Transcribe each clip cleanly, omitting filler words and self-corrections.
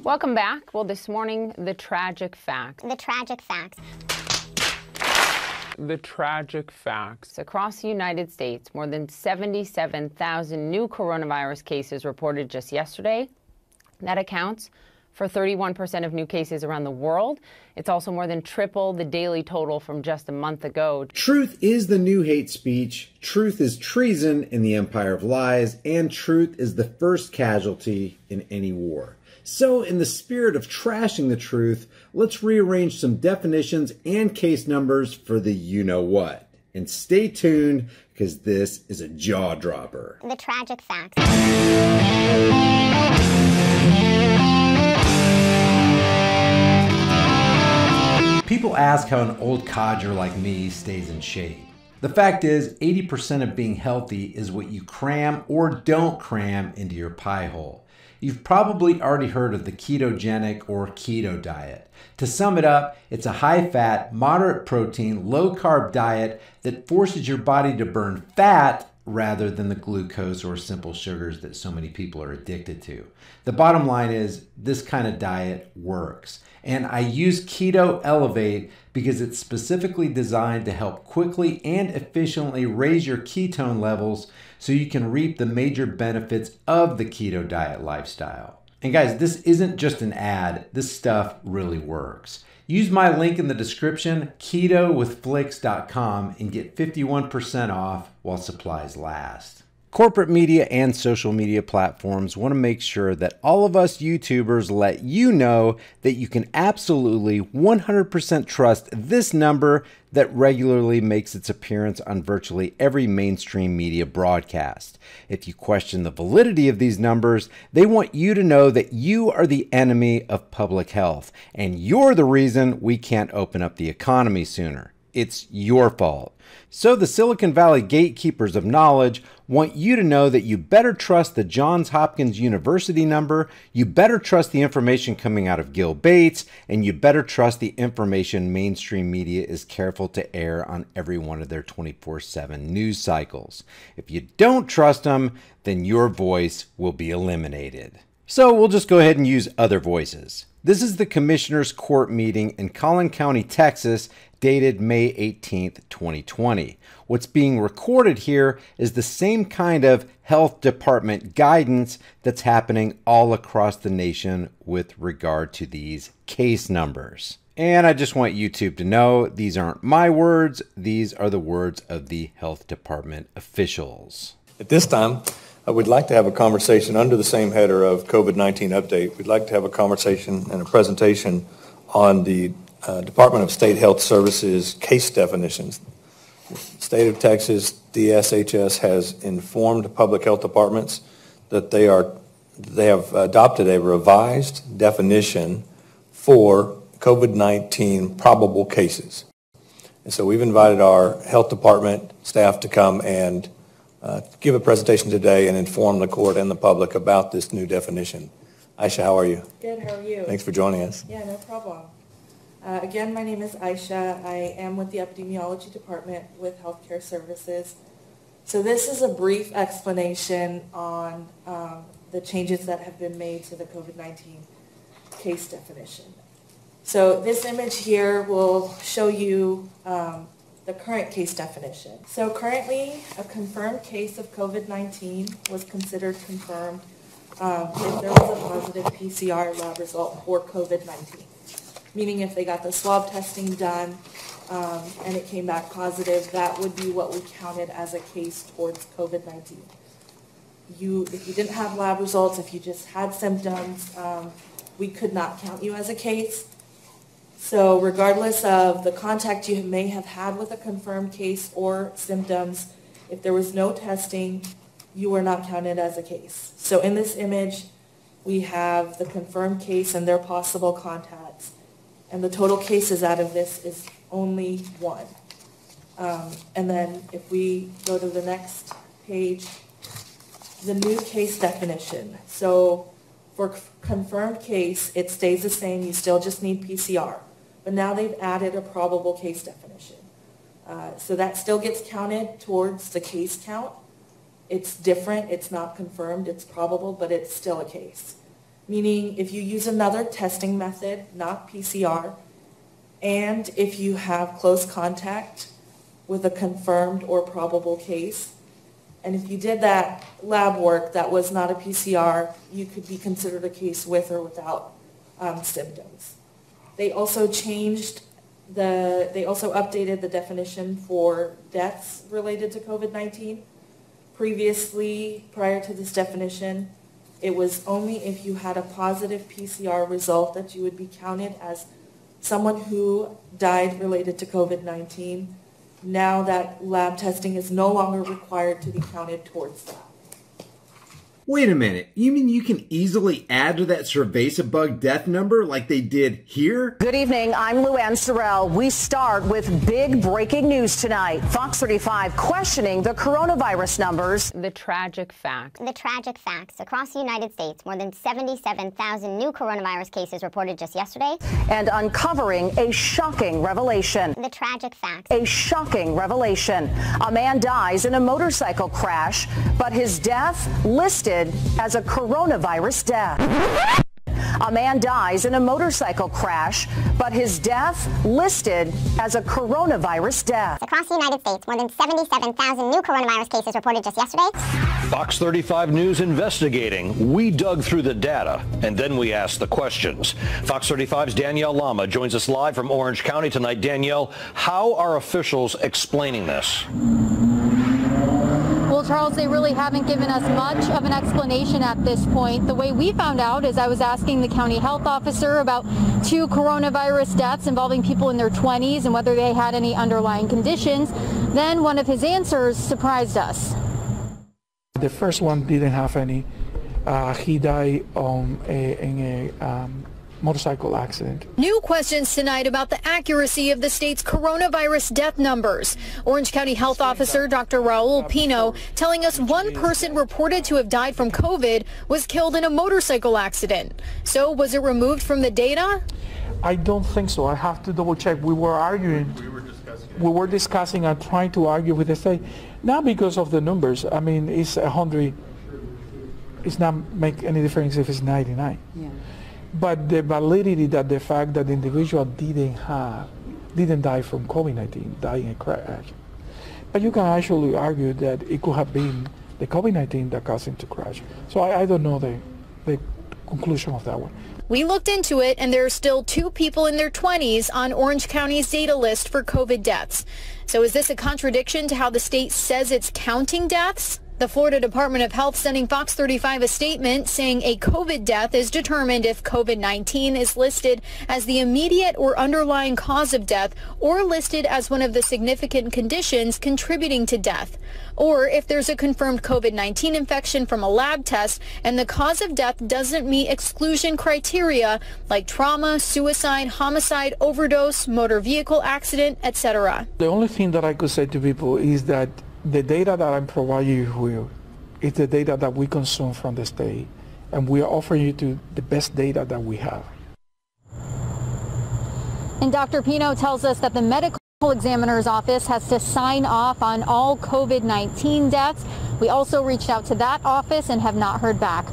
Welcome back. Well, this morning, the tragic facts. The tragic facts. The tragic facts. Across the United States, more than 77,000 new coronavirus cases reported just yesterday. That accounts for 31% of new cases around the world. It's also more than triple the daily total from just a month ago. Truth is the new hate speech. Truth is treason in the empire of lies. And truth is the first casualty in any war. So in the spirit of trashing the truth, let's rearrange some definitions and case numbers for the you-know-what. And stay tuned, because this is a jaw-dropper. The tragic facts. People ask how an old codger like me stays in shape. The fact is, 80% of being healthy is what you cram or don't cram into your pie hole. You've probably already heard of the ketogenic or keto diet. To sum it up, it's a high-fat, moderate-protein, low-carb diet that forces your body to burn fat rather than the glucose or simple sugars that so many people are addicted to. The bottom line is, this kind of diet works. And I use Keto Elevate because it's specifically designed to help quickly and efficiently raise your ketone levels so you can reap the major benefits of the keto diet lifestyle. And guys, this isn't just an ad. This stuff really works. Use my link in the description, ketowithflix.com, and get 51% off while supplies last. Corporate media and social media platforms want to make sure that all of us YouTubers let you know that you can absolutely 100% trust this number that regularly makes its appearance on virtually every mainstream media broadcast. If you question the validity of these numbers, they want you to know that you are the enemy of public health, and you're the reason we can't open up the economy sooner. It's your fault. So the Silicon Valley gatekeepers of knowledge want you to know that you better trust the Johns Hopkins University number, you better trust the information coming out of Gil Bates, and you better trust the information mainstream media is careful to air on every one of their 24/7 news cycles. If you don't trust them, then your voice will be eliminated. So we'll just go ahead and use other voices. This is the Commissioner's Court meeting in Collin County, Texas, dated May 18th, 2020. What's being recorded here is the same kind of health department guidance that's happening all across the nation with regard to these case numbers. And I just want YouTube to know these aren't my words, these are the words of the health department officials. At this time, I would like to have a conversation under the same header of COVID-19 update. We'd like to have a conversation and a presentation on the Department of State Health Services case definitions. The state of Texas, DSHS, has informed public health departments that they have adopted a revised definition for COVID-19 probable cases. And so we've invited our health department staff to come and give a presentation today and inform the court and the public about this new definition. Aisha, how are you? Good, how are you? Thanks for joining us. Yeah, no problem. Again, my name is Aisha. I am with the epidemiology department with Healthcare Services. So this is a brief explanation on the changes that have been made to the COVID-19 case definition. So this image here will show you the current case definition. So currently, a confirmed case of COVID-19 was considered confirmed if there was a positive PCR lab result for COVID-19. Meaning if they got the swab testing done and it came back positive, that would be what we counted as a case towards COVID-19. If you didn't have lab results, if you just had symptoms, we could not count you as a case. So regardless of the contact you may have had with a confirmed case or symptoms, if there was no testing, you were not counted as a case. So in this image, we have the confirmed case and their possible contacts. And the total cases out of this is only one. And then if we go to the next page, the new case definition. So for confirmed case, it stays the same. You still just need PCR. But now they've added a probable case definition. So that still gets counted towards the case count. It's different. It's not confirmed. It's probable, but it's still a case. meaning if you use another testing method, not PCR, and if you have close contact with a confirmed or probable case, and if you did that lab work that was not a PCR, you could be considered a case with or without symptoms. They also updated the definition for deaths related to COVID-19. Previously, prior to this definition, it was only if you had a positive PCR result that you would be counted as someone who died related to COVID-19. Now that lab testing is no longer required to be counted towards that. Wait a minute, you mean you can easily add to that cerveza bug death number like they did here? Good evening, I'm Luann Sorrell. We start with big breaking news tonight. Fox 35 questioning the coronavirus numbers. The tragic facts. The tragic facts. Across the United States, more than 77,000 new coronavirus cases reported just yesterday. And uncovering a shocking revelation. The tragic facts. A shocking revelation. A man dies in a motorcycle crash, but his death listed as a coronavirus death. A man dies in a motorcycle crash, but his death listed as a coronavirus death. Across the United States, more than 77,000 new coronavirus cases reported just yesterday. Fox 35 News investigating. We dug through the data, and then we asked the questions. Fox 35's Danielle Lama joins us live from Orange County tonight. Danielle, how are officials explaining this? Well, Charles, they really haven't given us much of an explanation at this point. The way we found out is I was asking the county health officer about 2 coronavirus deaths involving people in their 20s and whether they had any underlying conditions. Then one of his answers surprised us. The first one didn't have any. He died in a motorcycle accident. New questions tonight about the accuracy of the state's coronavirus death numbers. Orange County Health Officer Dr. Raul Pino telling us one person reported to have died from COVID was killed in a motorcycle accident. So was it removed from the data? I don't think so. I have to double check. We were arguing. We were discussing and trying to argue with the state. Not because of the numbers. I mean, it's 100. It's not make any difference if it's 99. Yeah. But the validity that the fact that the individual didn't die from COVID-19, died in a crash. But you can actually argue that it could have been the COVID-19 that caused him to crash. So I don't know the conclusion of that one. We looked into it, and there are still 2 people in their 20s on Orange County's data list for COVID deaths. So is this a contradiction to how the state says it's counting deaths? The Florida Department of Health sending Fox 35 a statement saying a COVID death is determined if COVID-19 is listed as the immediate or underlying cause of death or listed as one of the significant conditions contributing to death, or if there's a confirmed COVID-19 infection from a lab test and the cause of death doesn't meet exclusion criteria like trauma, suicide, homicide, overdose, motor vehicle accident, etc. The only thing that I could say to people is that the data that I'm providing you with is the data that we consume from the state, and we are offering you the best data that we have. And Dr. Pino tells us that the medical examiner's office has to sign off on all COVID-19 deaths. We also reached out to that office and have not heard back.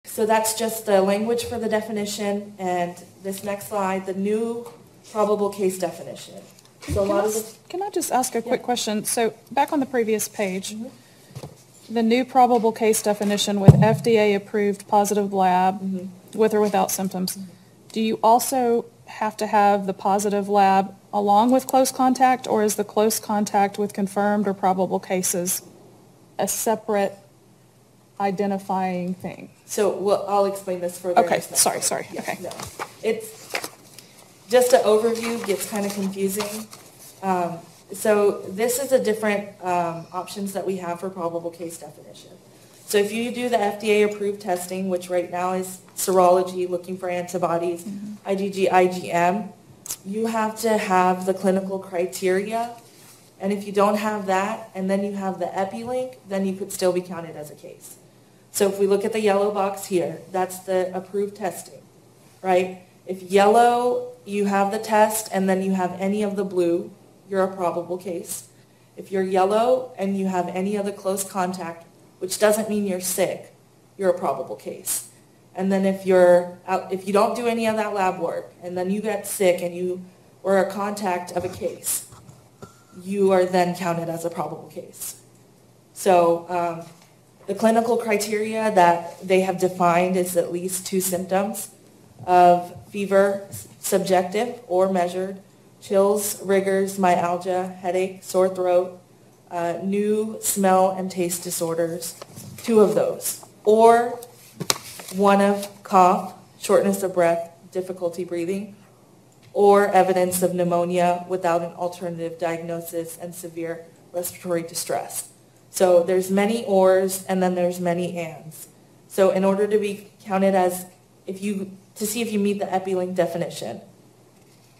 So that's just the language for the definition, and this next slide, the new probable case definition. So can I just ask a quick question? So back on the previous page, the new probable case definition with FDA-approved positive lab with or without symptoms, do you also have to have the positive lab along with close contact, or is the close contact with confirmed or probable cases a separate identifying thing? So I'll explain this further. Okay, sorry. Yeah, okay. No. It's just an overview, gets kind of confusing. So this is the different options that we have for probable case definition. So if you do the FDA-approved testing, which right now is serology, looking for antibodies, IgG, IgM, you have to have the clinical criteria. And if you don't have that, and then you have the EpiLink, then you could still be counted as a case. So if we look at the yellow box here, that's the approved testing, right? If yellow, you have the test, and then you have any of the blue, you're a probable case. If you're yellow and you have any other close contact, which doesn't mean you're sick, you're a probable case. And then if you don't do any of that lab work and then you get sick and you were a contact of a case, you are then counted as a probable case. So the clinical criteria that they have defined is at least 2 symptoms of fever, subjective or measured, chills, rigors, myalgia, headache, sore throat, new smell and taste disorders, 2 of those, or 1 of cough, shortness of breath, difficulty breathing, or evidence of pneumonia without an alternative diagnosis and severe respiratory distress. So there's many ors and then there's many ands. So in order to be counted as, to see if you meet the EpiLink definition,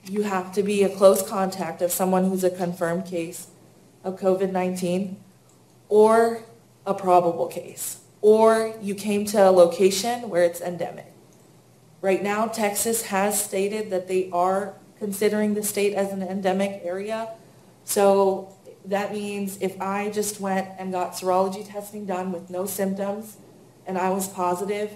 you have to be a close contact of someone who's a confirmed case of COVID-19 or a probable case, or you came to a location where it's endemic. Right now, Texas has stated that they are considering the state as an endemic area. So that means if I just went and got serology testing done with no symptoms and I was positive,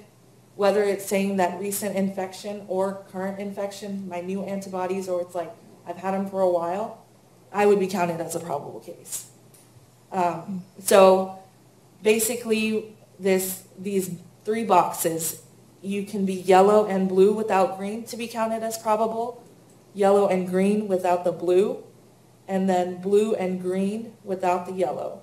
whether it's saying that recent infection or current infection, my new antibodies, or it's like I've had them for a while, I would be counted as a probable case. So basically, these 3 boxes, you can be yellow and blue without green to be counted as probable, yellow and green without the blue, and then blue and green without the yellow.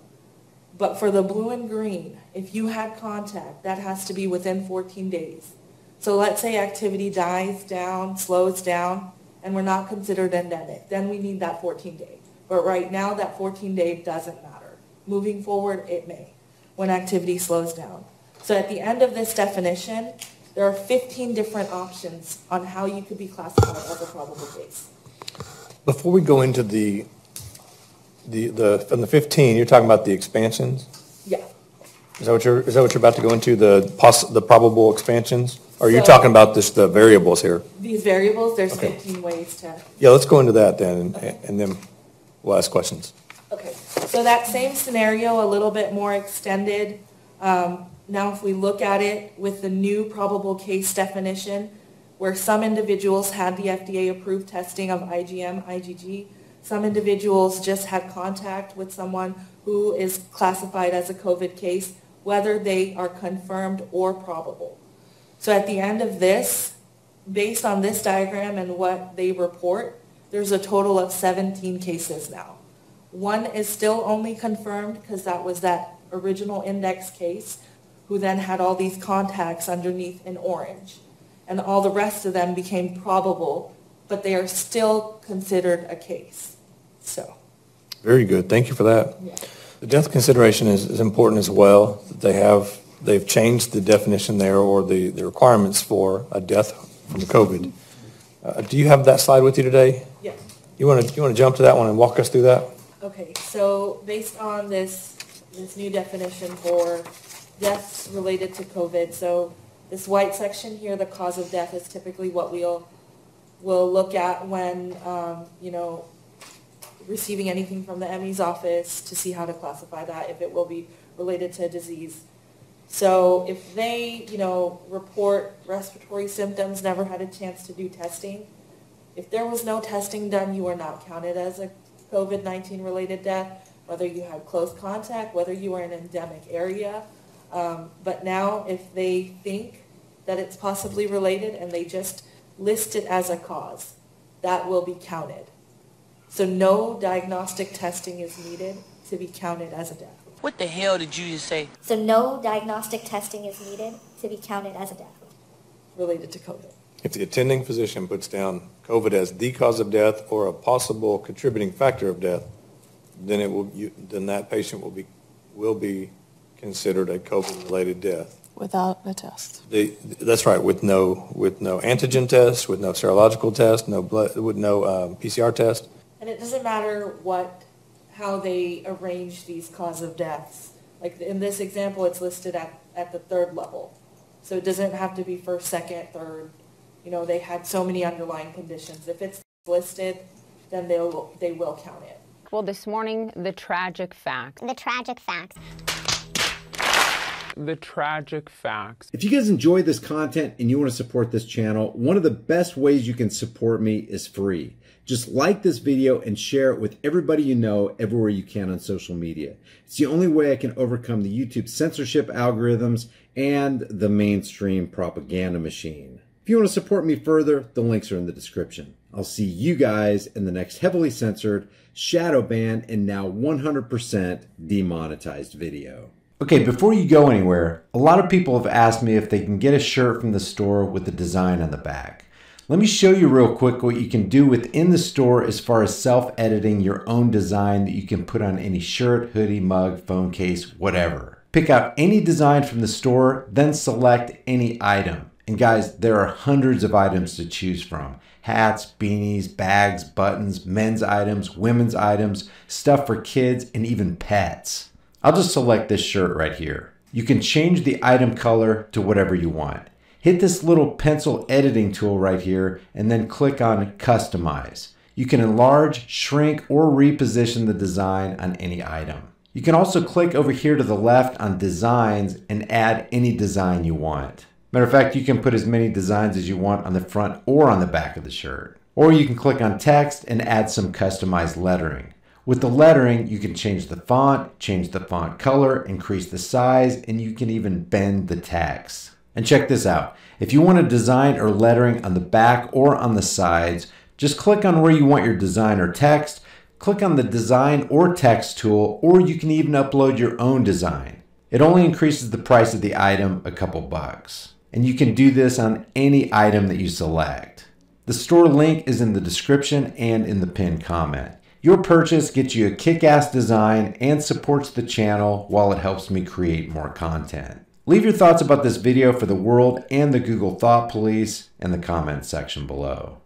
But for the blue and green, if you had contact, that has to be within 14 days. So let's say activity dies down, slows down, and we're not considered endemic. Then we need that 14-day. But right now, that 14-day doesn't matter. Moving forward, it may, when activity slows down. So at the end of this definition, there are 15 different options on how you could be classified as a probable case. Before we go into from the 15, you're talking about the expansions? Yeah. Is that what you're about to go into, the probable expansions? Or are you talking about the variables here? These variables, there's 15 ways to. Yeah, let's go into that then, and then we'll ask questions. Okay, so that same scenario, a little bit more extended. Now if we look at it with the new probable case definition, where some individuals had the FDA-approved testing of IgM, IgG, some individuals just had contact with someone who is classified as a COVID case, whether they are confirmed or probable. So at the end of this, based on this diagram and what they report, there's a total of 17 cases now. 1 is still only confirmed because that was that original index case who then had all these contacts underneath in orange. And all the rest of them became probable, but they are still considered a case. So. Very good. Thank you for that. Yeah. The death consideration is important as well. They've changed the definition there, or the requirements for a death from COVID. Do you have that slide with you today? Yes. You want to jump to that one and walk us through that? Okay, so based on this new definition for deaths related to COVID, so this white section here, the cause of death, is typically what we'll look at when, receiving anything from the ME's office to see how to classify that, if it will be related to a disease. So if they, report respiratory symptoms, never had a chance to do testing, if there was no testing done, you are not counted as a COVID-19 related death, whether you had close contact, whether you were in an endemic area. But now if they think that it's possibly related and they just list it as a cause, that will be counted. So no diagnostic testing is needed to be counted as a death. What the hell did you just say? So no diagnostic testing is needed to be counted as a death. Related to COVID. If the attending physician puts down COVID as the cause of death or a possible contributing factor of death, then that patient will be considered a COVID-related death. Without a test. That's right, with no antigen test, with no serological test, with no PCR test. And it doesn't matter how they arrange these cause of deaths. Like in this example, it's listed at the 3rd level. So it doesn't have to be 1st, 2nd, 3rd. They had so many underlying conditions. If it's listed, then they will count it. Well, this morning, the tragic facts. The tragic facts. The tragic facts. If you guys enjoy this content and you want to support this channel, one of the best ways you can support me is free. Just like this video and share it with everybody you know everywhere you can on social media. It's the only way I can overcome the YouTube censorship algorithms and the mainstream propaganda machine. If you want to support me further, the links are in the description. I'll see you guys in the next heavily censored, shadow banned, and now 100% demonetized video. Okay, before you go anywhere, a lot of people have asked me if they can get a shirt from the store with the design on the back. Let me show you real quick what you can do within the store as far as self-editing your own design that you can put on any shirt, hoodie, mug, phone case, whatever. Pick out any design from the store, then select any item. And guys, there are hundreds of items to choose from. Hats, beanies, bags, buttons, men's items, women's items, stuff for kids, and even pets. I'll just select this shirt right here. You can change the item color to whatever you want. Hit this little pencil editing tool right here and then click on Customize. You can enlarge, shrink, or reposition the design on any item. You can also click over here to the left on Designs and add any design you want. Matter of fact, you can put as many designs as you want on the front or on the back of the shirt. Or you can click on Text and add some customized lettering. With the lettering, you can change the font color, increase the size, and you can even bend the text. And check this out. If you want a design or lettering on the back or on the sides, just click on where you want your design or text, click on the design or text tool, or you can even upload your own design. It only increases the price of the item a couple bucks. And you can do this on any item that you select. The store link is in the description and in the pinned comment. Your purchase gets you a kick-ass design and supports the channel while it helps me create more content. Leave your thoughts about this video for the world and the Google Thought Police in the comments section below.